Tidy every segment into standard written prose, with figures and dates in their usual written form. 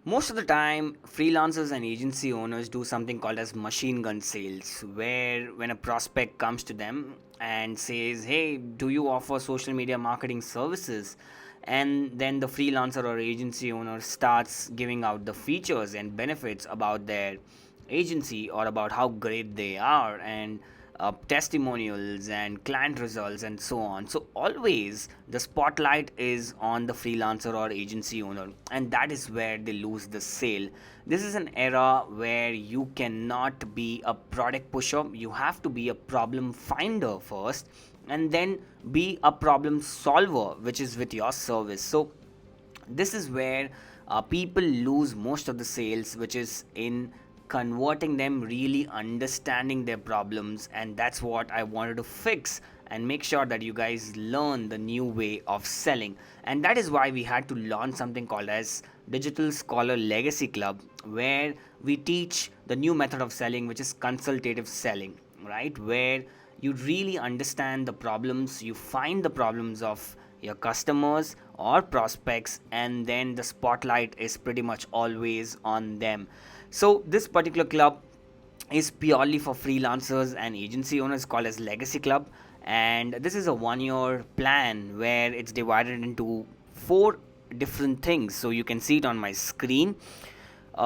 Most of the time, freelancers and agency owners do something called as machine gun sales, where when a prospect comes to them and says, "Hey, do you offer social media marketing services?" And then the freelancer or agency owner starts giving out the features and benefits about their agency or about how great they are, and testimonials and client results and so on. So always the spotlight is on the freelancer or agency owner, and that is where they lose the sale. This is an era where you cannot be a product pusher. You have to be a problem finder first, and then be a problem solver, which is with your service. So this is where people lose most of the sales, which is in converting them really understanding their problems. And that's what I wanted to fix and make sure that you guys learn the new way of selling. And that is why we had to launch something called as Digital Scholar Legacy Club, where we teach the new method of selling, which is consultative selling, right? Where you really understand the problems, you find the problems of your customers or prospects, and then the spotlight is pretty much always on them. So this particular club is purely for freelancers and agency owners, called as Legacy Club. And this is a 1 year plan where it's divided into four different things. So you can see it on my screen.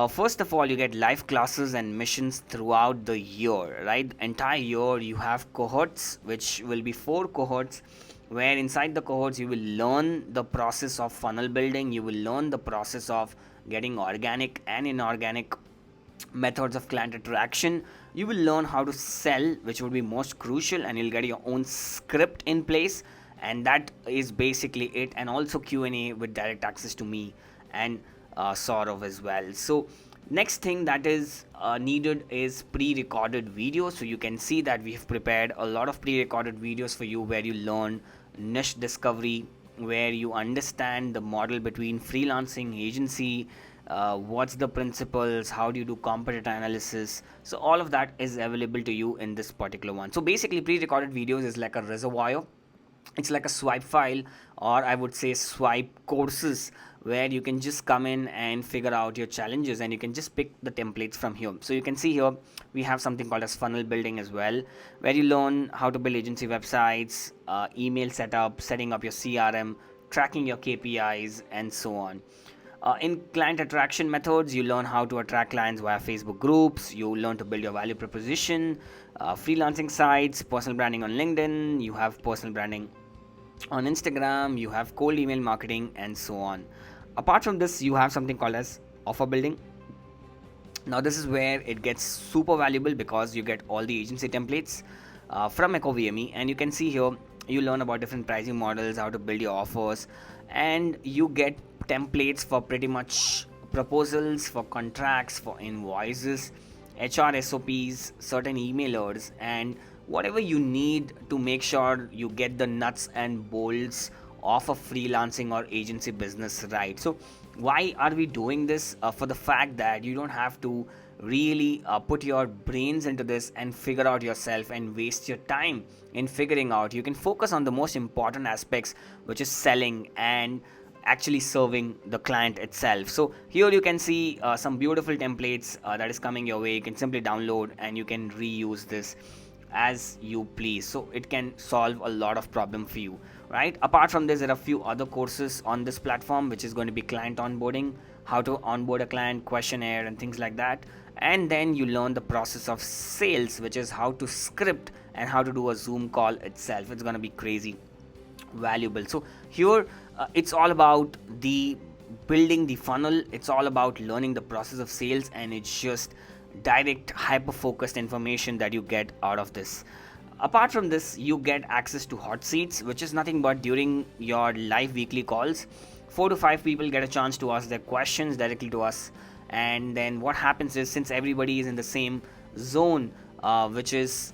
First of all, you get live classes and missions throughout the year, right? Entire year you have cohorts, which will be four cohorts, where inside the cohorts you will learn the process of funnel building, you will learn the process of getting organic and inorganic methods of client interaction. You will learn how to sell, which will be most crucial, and you'll get your own script in place. And that is basically it. And also Q&A with direct access to me and Saurav as well. So next thing that is needed is pre-recorded videos. So you can see that we have prepared a lot of pre-recorded videos for you, where you learn niche discovery, where you understand the model between freelancing, agency, what's the principles, how do you do competitor analysis. So all of that is available to you in this particular one. So basically pre-recorded videos is like a reservoir. It's like a swipe file, or I would say swipe courses, where you can just come in and figure out your challenges, and you can just pick the templates from here. So you can see here we have something called as funnel building as well, where you learn how to build agency websites, email setup, setting up your CRM, tracking your KPIs, and so on. In client attraction methods, you learn how to attract clients via Facebook groups. You learn to build your value proposition, freelancing sites, personal branding on LinkedIn. You have personal branding on Instagram. You have cold email marketing, and so on. Apart from this, you have something called as offer building. Now this is where it gets super valuable, because you get all the agency templates from EcoVME, and you can see here you learn about different pricing models, how to build your offers, and you get templates for pretty much proposals, for contracts, for invoices, HR SOPs, certain emailers, and whatever you need to make sure you get the nuts and bolts of a freelancing or agency business right. So why are we doing this? For the fact that you don't have to really put your brains into this and figure out yourself and waste your time in figuring out. You can focus on the most important aspects, which is selling and actually serving the client itself. So here you can see some beautiful templates that is coming your way. You can simply download and you can reuse this as you please. So it can solve a lot of problem for you, right? Apart from this, there are a few other courses on this platform, which is going to be client onboarding, how to onboard a client, questionnaire, and things like that. And then you learn the process of sales, which is how to script and how to do a Zoom call itself. It's going to be crazy valuable. So here it's all about the building the funnel, it's all about learning the process of sales, and it's just direct hyper focused information that you get out of this. Apart from this, you get access to hot seats, which is nothing but during your live weekly calls, 4 to 5 people get a chance to ask their questions directly to us. And then what happens is, since everybody is in the same zone, which is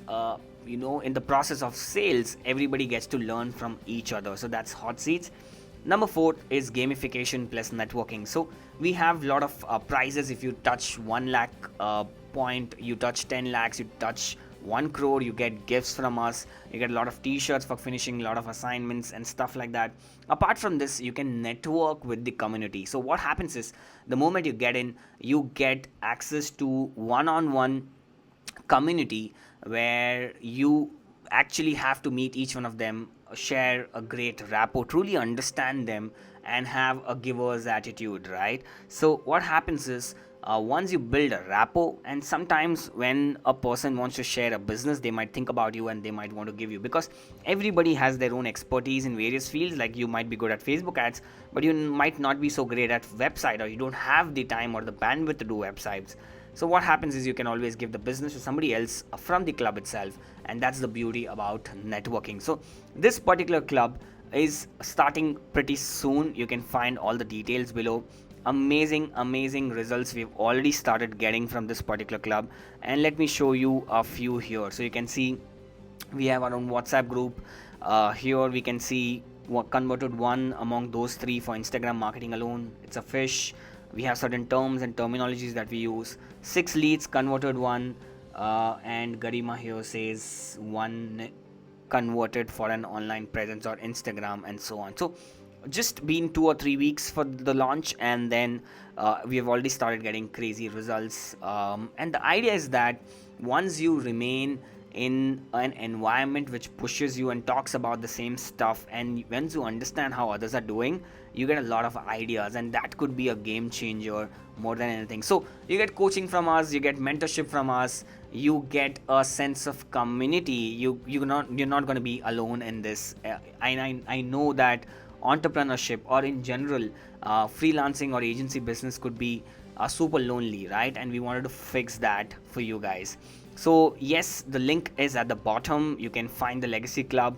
in the process of sales, everybody gets to learn from each other. So that's hot seats. Number 4 is gamification plus networking. So we have a lot of prizes. If you touch 1 lakh point, you touch 10 lakhs, you touch 1 crore, you get gifts from us, you get a lot of t-shirts for finishing a lot of assignments and stuff like that. Apart from this, you can network with the community. So what happens is, the moment you get in, you get access to one-on-one community where you actually have to meet each one of them, share a great rapport, truly understand them, and have a giver's attitude, right? So what happens is, once you build a rapport, and sometimes when a person wants to share a business, they might think about you and they might want to give you, because everybody has their own expertise in various fields. Like, you might be good at Facebook ads, but you might not be so great at website, or you don't have the time or the bandwidth to do websites. So what happens is, you can always give the business to somebody else from the club itself, and that's the beauty about networking. So this particular club is starting pretty soon. You can find all the details below. Amazing results we've already started getting from this particular club, and let me show you a few here. So you can see we have our own WhatsApp group. Here we can see what converted one among those three for Instagram marketing alone. It's a fish. We have certain terms and terminologies that we use. 6 leads, converted one, and Garima here says 1 converted for an online presence or Instagram, and so on. So just been 2 or 3 weeks for the launch, and then we have already started getting crazy results. And the idea is that once you remain in an environment which pushes you and talks about the same stuff, and once you understand how others are doing, you get a lot of ideas, and that could be a game changer more than anything. So you get coaching from us, you get mentorship from us, you get a sense of community. You're not going to be alone in this. I know that entrepreneurship, or in general freelancing or agency business, could be super lonely, right? And we wanted to fix that for you guys. So yes, the link is at the bottom. You can find the Legacy Club.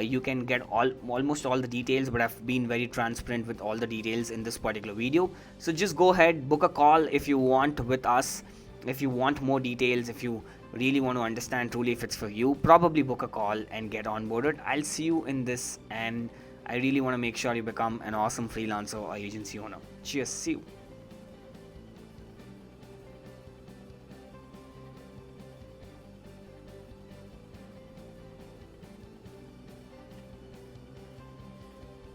You can get almost all the details, but I've been very transparent with all the details in this particular video. So just go ahead, book a call if you want with us. If you want more details, if you really want to understand truly if it's for you, probably book a call and get onboarded. I'll see you in this, and I really want to make sure you become an awesome freelancer or agency owner. Cheers, see you.